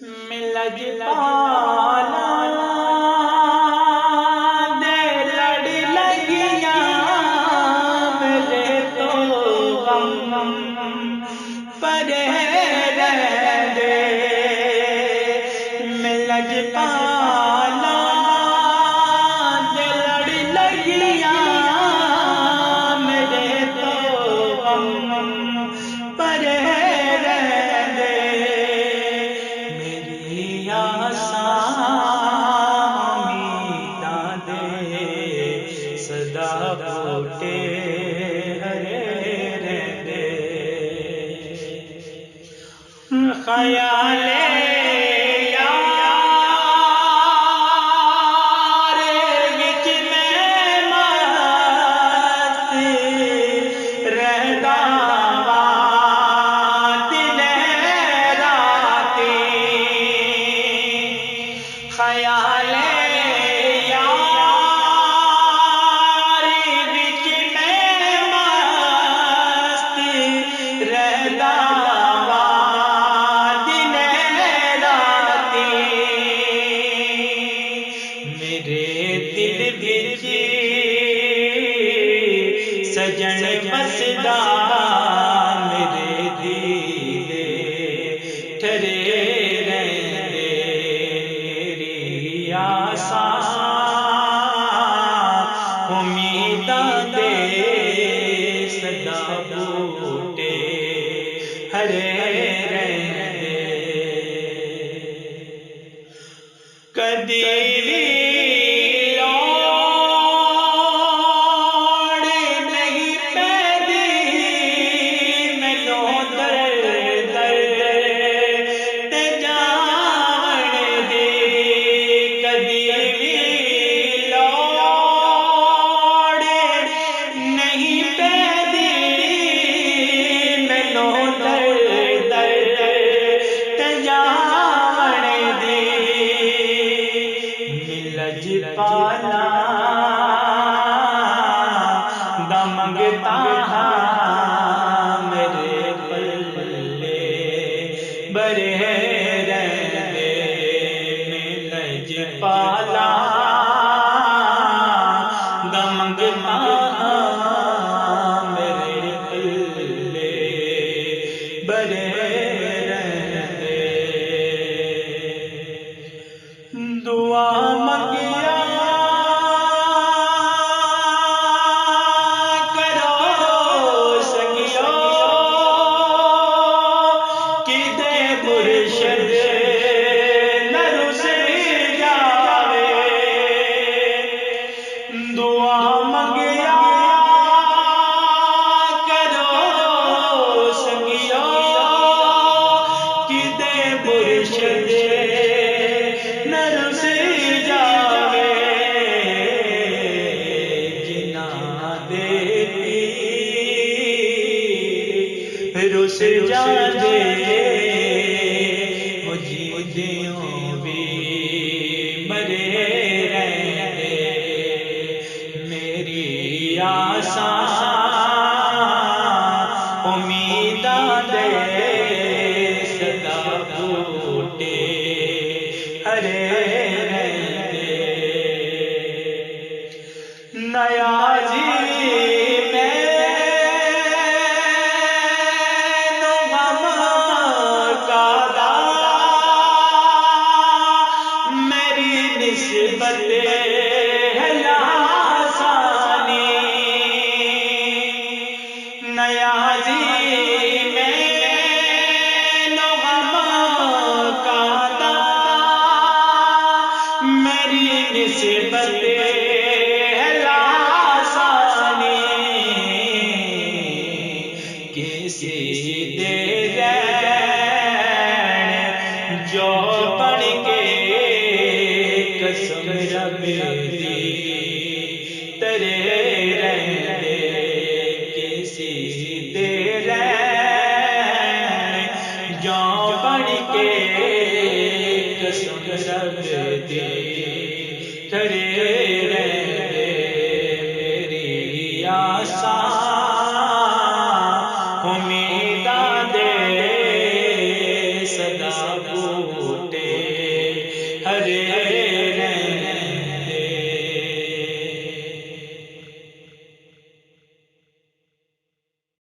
ملج پالا دے لڑ لگیاں میرے تو غم پرے رہ دے ملج پالا دے لڑ لگیاں میرے تو غم پرے صدا بوٹے ہرے رہندے خیال یار وچ میں مست رہدا وا دن راتی خیال سجن بسدا میرے دیدے ٹھرے رہندے میری آساں امیداں دے صدا بوٹے ہرے رہندے کدی پالا دا منگتا میرے پلے برے رہندے ملج پالا دا منگتا میرے پلے برے رہندے دعا منگیا رس جاندے مجھیوں بھی مرے رہندے میری آساں امیداں دے صدا بوٹے ہرے رہندے نیازی نسبت ہے لاسانی نیازی میں غم کا داتا میری نسبت ہے لاسانی کسی دے جو بن کے قسم رب دی ترے رہندے کسی دے جو بن کے قسم رب دی ترے رہندے میری آساں امیداں دے صدا